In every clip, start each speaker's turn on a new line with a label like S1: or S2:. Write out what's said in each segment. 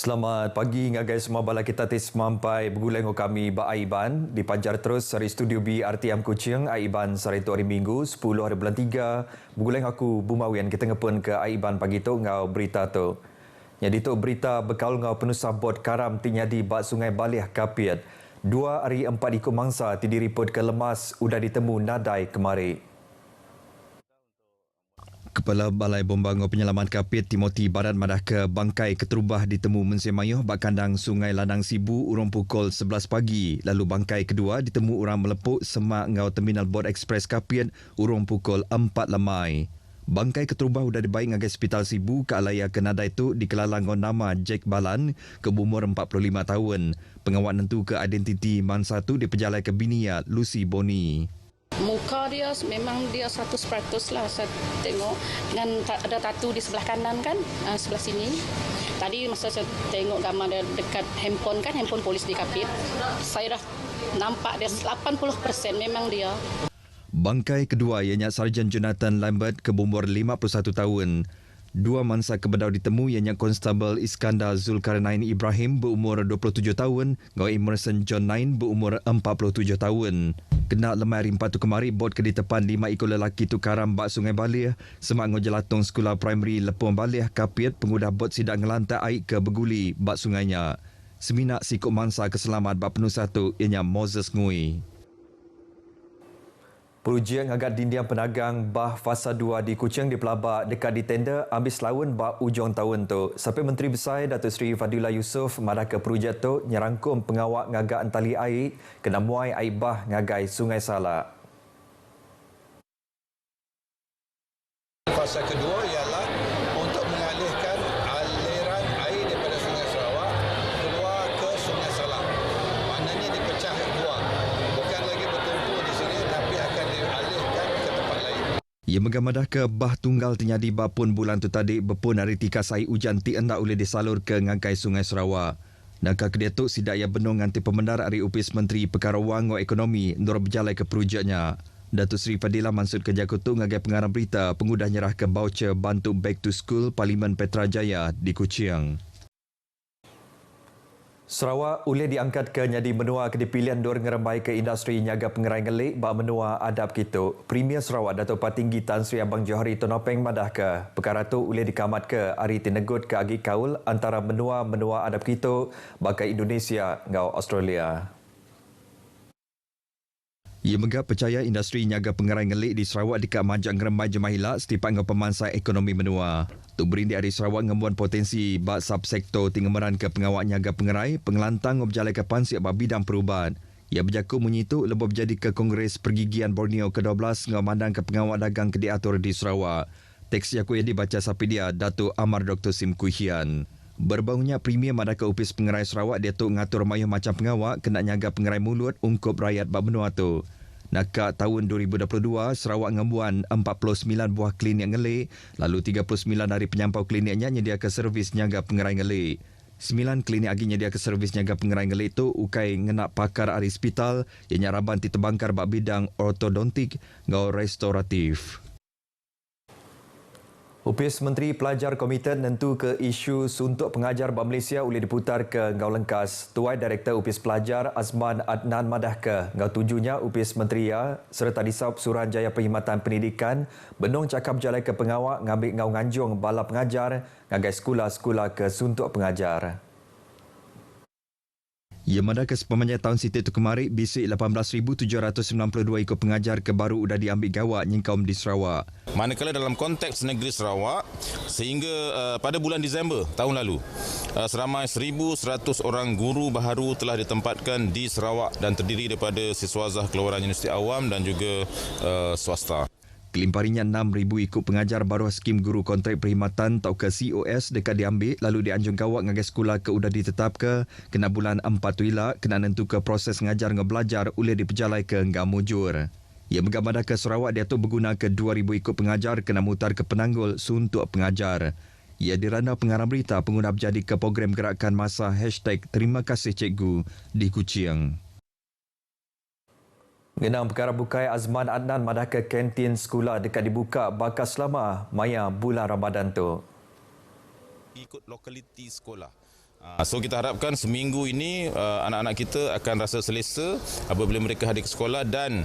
S1: Selamat pagi ngagai semua bala kita tis mampai berguleng kami ba Aiban dipancar terus dari studio B RTM Kuching Aiban sari tu hari Minggu 10 hari bulan 3 berguleng aku Bumawian kita ngepun ke Aiban pagi tu ngau berita tu. Jadi tu berita bekal ngau penusah bot karam tinyadi ba Sungai Balih Kapiat. 2 hari 4 ikut mangsa ti diripot ke lemas udah ditemu nadai kemari. Kepala Balai Bombango Penyelaman Kapit Timothy Barat madah ke bangkai keterubah ditemu mensemayuh bak kandang Sungai Ladang Sibu urang pukul 11 pagi. Lalu bangkai kedua ditemu orang melepuk semak ngau Terminal Bot Express Kapit urang pukul 4 lemai. Bangkai keterubah sudah dibaik ngagai Hospital Sibu ke alaya kenada itu dikelalang nama Jack Balan ke umur 45 tahun. Pengawal nentu ke identiti man satu diperjalai ke binia Lucy Boni.
S2: Muka dia memang dia 100% lah saya tengok dengan ada tatu di sebelah kanan kan, sebelah sini. Tadi masa saya tengok gambar dia dekat handphone kan, handphone polis di Kapit, saya dah nampak dia 80% memang dia.
S1: Bangkai kedua ianya Sarjan Jonathan Lambert ke umur 51 tahun. Dua mangsa kebedau ditemu ianya Konstabel Iskandar Zulkarnain Ibrahim berumur 27 tahun, ngau Emerson John Nain berumur 47 tahun. Kena lemai hari 4 tu kemari, bot ke di tepan 5 ekor lelaki tu karam bak Sungai Balih, semak ngau jelatong sekolah primary Lepong Balih Kapiat pengudah bot sidak ngelantai air ke berguli bak sungainya. Seminak sikut mangsa keselamat bak penusah tu ianya Moses Ngui. Perujian agak dindian penagang bah fasa 2 di Kuching di Pelabak dekat di tender ambil selawun bah ujung tahun tu. Sampai Menteri Besar Datuk Seri Fadillah Yusof madah ke perujian tu nyerangkum pengawak ngagak antali air kena muai air bah ngagai Sungai Salak.
S3: Fasa kedua ialah untuk mengalihkan aliran air daripada Sungai Sarawak keluar ke Sungai Salak. Maknanya dipecah dua. Bukan lagi bertumpul di sini tapi akan dialihkan ke tempat lain.
S1: Ia megamadah ke bah tunggal terjadi bapun bulan tu tadi berpun hari tikas air hujan ti hendak boleh disalur ke ngagai Sungai Sarawak. Nakal kedetuk sidak ia benung nganti pemendar hari upis Menteri Perkara Wang dan Ekonomi ndor berjalai ke perujaknya. Datuk Seri Fadilah Mansud Kerja Kutu ngagai pengarah berita pengudah nyerah ke voucher bantu Back to School Parlimen Petrajaya di Kuching. Sarawak boleh diangkat ke nyadi menua ke dipilihan dor ngerembai ke industri nyaga pengerai ngelik bak menua adab kita. Premier Sarawak Datuk Patinggi Tan Sri Abang Johari Tonopeng madah ke perkara tu boleh dikamat ke hari tinegut ke agi kaul antara menua adab kita bagai Indonesia ngau Australia. Ia megah percaya industri nyaga pengerai ngelik di Sarawak dekat majak ngerembai jemahila setiap ngau pemansai ekonomi menua. Tu berindi hari Sarawak ngembuan potensi bak subsektor tinggemeran ke pengawak nyaga pengerai pengelantang berjalai ke pansiak bak bidang perubahan. Ia berjaku menyitu lebih berjadi ke Kongres Pergigian Borneo ke-12 ngau mandang ke pengawak dagang ke diatur di Sarawak. Teks yang kuih dibaca sapi dia Datuk Amar Dr. Sim Kuhian. Berbaunya Premier madah ke upis pengerai Sarawak dia tu ngatur mayuh macam pengawak kena nyaga pengerai mulut ungkup rakyat bak benua tu. Nakak tahun 2022, Sarawak ngembuan 49 buah klinik ngelik, lalu 39 dari penyampau kliniknya nyediakan servis nyaga pengerai ngelik. 9 klinik lagi nyediakan servis nyaga pengerai ngelik tu ukai ngenak pakar ahli hospital yang nyaraban ti terbangkar bak bidang ortodontik ngau restoratif. Upis Menteri Pelajar komited nentu ke isu suntuk pengajar bak Malaysia boleh diputar ke ngau lengkas. Tuai Direktur Upis Pelajar Azman Adnan madah ke ngau tujunya Upis Menteri serta disaup Suruhanjaya Perkhidmatan Pendidikan benung cakap jalai ke pengawak ngambil ngau nganjung bala pengajar ngagai sekolah-sekolah ke suntuk pengajar. Ia madah ke sepemanjang tahun situ tu kemari, bisik 18,792 ikut pengajar ke baru sudah diambil gawat nyingkaum di Sarawak.
S4: Manakala dalam konteks negeri Sarawak, sehingga pada bulan Disember tahun lalu, seramai 1,100 orang guru baharu telah ditempatkan di Sarawak dan terdiri daripada siswazah keluaran Universiti Awam dan juga swasta.
S1: Kelimparinya 6,000 ikut pengajar baru skim guru kontrak perkhidmatan atau ke COS dekat diambil lalu dianjung kawak ngagai sekolah ke udah ditetap ke kena bulan 4 tu ilak kena nentu ke proses ngajar ngebelajar oleh diperjalai ke ngam mujur. Ia megamadah ke Sarawak dia tu berguna ke 2,000 ikut pengajar kena mutar ke Penanggul suntuk pengajar. Ia dirana pengarah berita pengguna berjadi ke program gerakan masa #Terima Kasih Cikgu di Kuching. Mengenang perkara bukai Azman Adnan madah ke kantin sekolah dekat dibuka bakal selama maya bulan Ramadan tu.
S4: Ikut lokaliti sekolah. So kita harapkan seminggu ini anak-anak kita akan rasa selesa apabila mereka hadir ke sekolah dan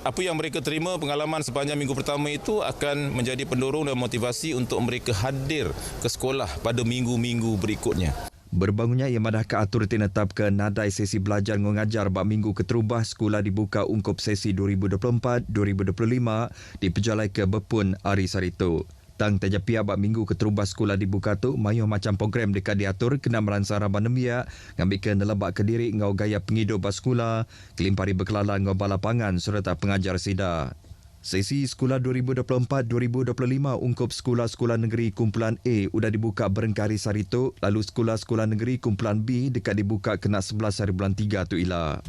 S4: apa yang mereka terima pengalaman sepanjang minggu pertama itu akan menjadi pendorong dan motivasi untuk mereka hadir ke sekolah pada minggu-minggu berikutnya.
S1: Berbangunnya ia madahkan atur tinetap ke nadai sesi belajar mengajar bab minggu keterubah sekolah dibuka ungkup sesi 2024-2025 di Pejalai ke Bepun Ari Sarito. Tang teja pihak bab minggu keterubah sekolah dibuka tu mayuh macam program dekat diatur kena meransang raban nemia ngambil ke nelebak ke diri ngau gaya pengidup bas sekolah kelimpari berkelalan ngau balapangan serta pengajar sida. Sesi sekolah 2024-2025 ungkup sekolah-sekolah negeri kumpulan A sudah dibuka berengkari Sarito lalu sekolah-sekolah negeri kumpulan B dekat dibuka kena 11 hari bulan 3 tu ila.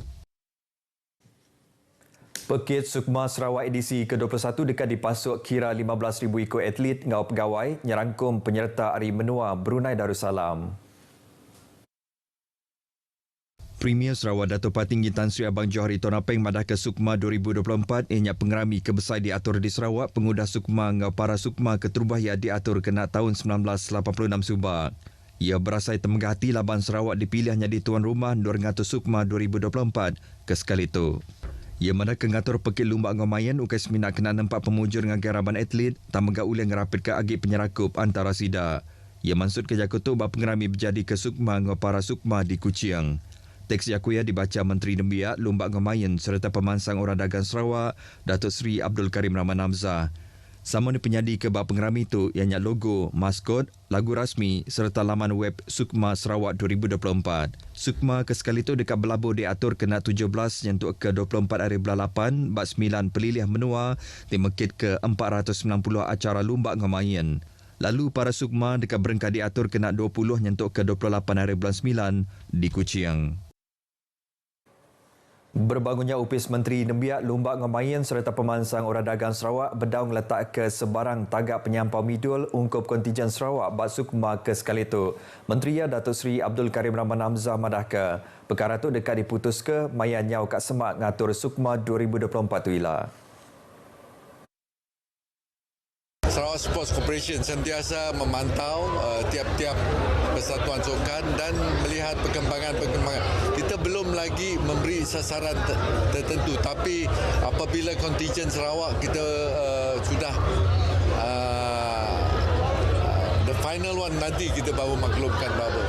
S1: Pekit Sukma Sarawak edisi ke-21 dekat dipasuk kira 15,000 ikut atlet ngau pegawai nyerangkum penyerta Hari Menua Brunei Darussalam. Premier Sarawak Dato' Patinggi Tan Sri Abang Johari Tonapeng madah ke Sukma 2024 ianya pengerami kebesar diatur di Sarawak pengudah Sukma ngau para Sukma keterubah ia diatur kena tahun 1986 subak. Ia berasai temegah hati Laban Sarawak dipilih jadi tuan rumah 200 Sukma 2024 ke sekali itu. Ia mana kengatur pekit lumba ngomayan ukai semina kena nampak pemujur dengan garaban atlet tamega ulih ngerapit ke agi penyerakup antara sida. Ia maksud ke jakutu bab pengerami berjadi ke Sukma ngau para Sukma di Kuching. Teks Yakuya dibaca Menteri Nembiak Lumba Ngomayan serta Pemansang Orang Dagang Sarawak Datuk Seri Abdul Karim Rahman Hamzah. Sama ni penyadi ke bab pengerami itu ianya logo, maskot, lagu rasmi serta laman web Sukma Sarawak 2024. Sukma ke sekali itu dekat berlabuh diatur kena 17 nyentuk ke 24 hari bulan 8 bab 9 pelilih menua dimekit ke 490 acara lumba ngomayan. Lalu para Sukma dekat berengkah diatur kena 20 nyentuk ke 28 hari bulan 9 di Kuching. Berbangunnya upis Menteri Nembiak Lumba Ngomayan serta Pemansang Orang Dagang Sarawak berdaung letak ke sebarang tagak penyampau midul ungkup kontijen Sarawak bak Sukma ke sekali itu. Menteri Datuk Seri Abdul Karim Rahman Hamzah madah ke perkara itu dekat diputus ke maya nyau kat semak ngatur Sukma 2024 tu ila.
S5: Sarawak Sports Corporation sentiasa memantau tiap-tiap persatuan sukan dan melihat perkembangan. Kita belum lagi memberi sasaran tertentu, tapi apabila kontijen Sarawak kita sudah the final one nanti kita baru maklumkan baru.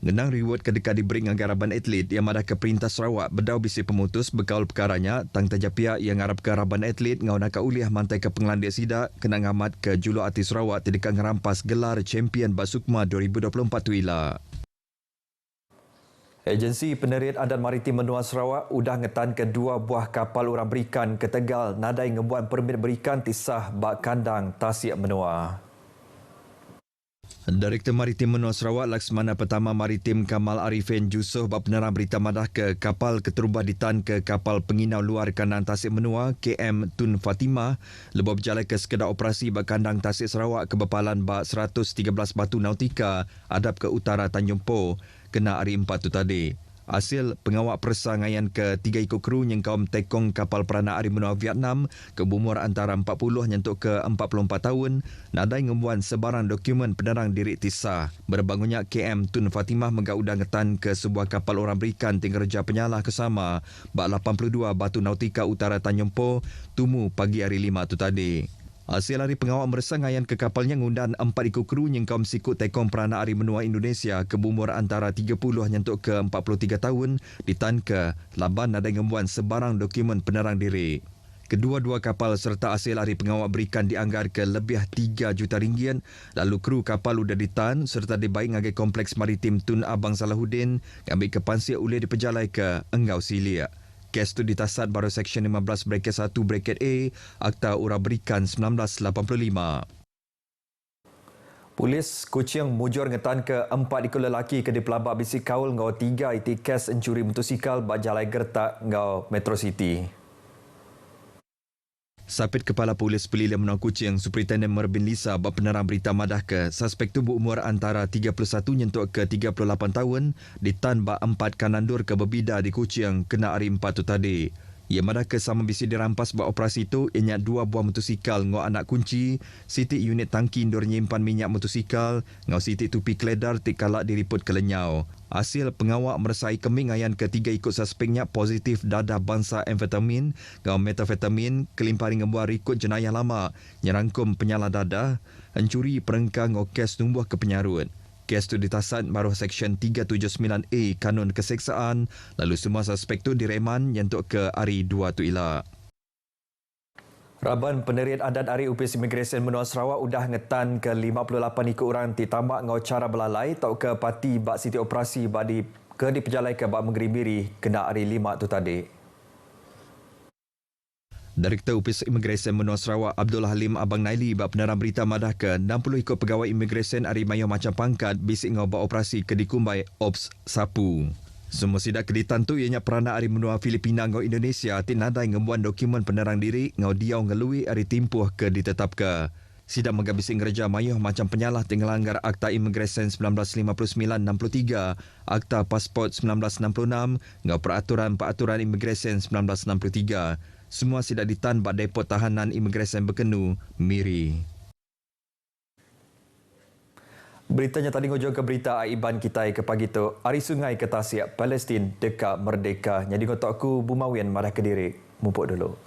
S1: Ngenang reward kedekat diberi dengan garaban atlet yang madah ke Perintah Sarawak berdau bisi pemutus berkaul perkaranya tang teja pihak yang ngarap garaban atlet ngau nak uliah mantai ke penglandia sida kena ngamat ke julu artis Sarawak tidak ngerampas gelar champion Basukma 2024 tu ila. Agensi Penerit Adan Maritim Menua Sarawak udah ngetan ke 2 buah kapal orang berikan ke Tegal nadai ngebuat permit berikan tisah bak kandang Tasik Menua. Direktur Maritim Menua Sarawak Laksmana Pertama Maritim Kamal Arifin Jusoh bab penerang berita madah ke kapal keterubah ditan ke kapal penginau luar kandang Tasik Menua KM Tun Fatimah lebih berjalan ke sekedar operasi bak kandang Tasik Sarawak ke bepalan bak 113 batu nautika adap ke utara Tanjung Po kena hari 4 tu tadi. Hasil pengawak persangaian ke 3 ikut kru yang kaum tekong kapal peranak Hari Menua Vietnam ke berumur antara 40 nyentuk ke 44 tahun nadai ngembuan sebarang dokumen penerang diri tisah. Berbangunnya KM Tun Fatimah mengaudang ngetan ke sebuah kapal orang berikan tinggal kerja penyalah kesama bak 82 batu nautika utara Tanjung Po tumu pagi hari 5 tu tadi. Hasil hari pengawal meresangaian ke kapalnya ngundan 4 ikut kru yang kaum sikut tekong peranak Hari Menua Indonesia ke berumur antara 30 nyentuk ke 43 tahun ditan ke laban nadai ngembuan sebarang dokumen penerang diri. Kedua-dua kapal serta hasil hari pengawal berikan dianggar ke lebih 3 juta ringgit lalu kru kapal udah ditan serta dibaik ngagai kompleks maritim Tun Abang Salahuddin ambil ke Pansir Ulih diperjalai ke Enggau Silia. Kes itu ditasat baru Seksyen 15-1-A Akta Urang Berikan 1985. Polis Kuching mujur ngetan ke 4 ikut lelaki ke dipelabak bisi kaul ngau 3 iti kes encuri motosikal bak jalai gertak ngau Metro City. Sapit Kepala Polis Pelilih Menua Kuching Superintendent Merbin Lisa bak penerang berita madah ke suspek tu berumur antara 31 nyentuk ke 38 tahun ditan bak 4 kanandur ke berbida di Kuching kena hari 4 tu tadi. Ia madah ke sama bisi dirampas buat operasi itu ianya 2 buah motosikal ngau anak kunci, sitik unit tangki indur nyimpan minyak motosikal, ngau sitik tupi keledar tik kalak diriput ke lenyau. Hasil pengawak meresai keming ayan ketiga ikut suspeknya positif dadah bangsa amfetamin, ngau metafetamin, kelimparing ngebuah rikut jenayah lama, nyerangkum penyalah dadah, hancuri perengkang ngau kes tumbuh ke penyarut. Kes itu ditasat maruh Seksyen 379A Kanun Keseksaan, lalu semua suspek itu direman yentuk ke Ari 2 Tuila. Raban Penderian Adat Ari Upis Imigresen Menua Sarawak udah ngetan ke 58 ikut orang ditambak ngau cara belalai tau ke parti bak siti operasi bak di ke dipejalai ke bak mengeribiri kena Ari 5 tu tadi. Direktur Upis Imigresen Menua Sarawak Abdul Halim Abang Naili bak peneram berita madah ke 60 ikut pegawai imigresen Ari Mayo macam pangkat bisik ngau bak operasi ke dikumbai Ops Sapu. Semua sidak keditan tu ianya peranak Ari Menua Filipina ngau Indonesia tinadai ngembuan dokumen penerang diri ngau diau ngelui Ari timpuh ke ditetap ke. Sidak megabisik ngereja Mayo macam penyalah tinggalanggar Akta Imigresen 1959-63, Akta Pasport 1966 ngau Peraturan Imigresen 1963. Semua sidak ditan bak Depot Tahanan Imigresen Bekenu, Miri. Beritanya tadi ngojong ke berita Aiban kita ke pagi tu. Ari Sungai ke Tasik, Palestin dekat merdeka. Jadi ngotok aku Bumawian marah ke diri. Mumpuk dulu.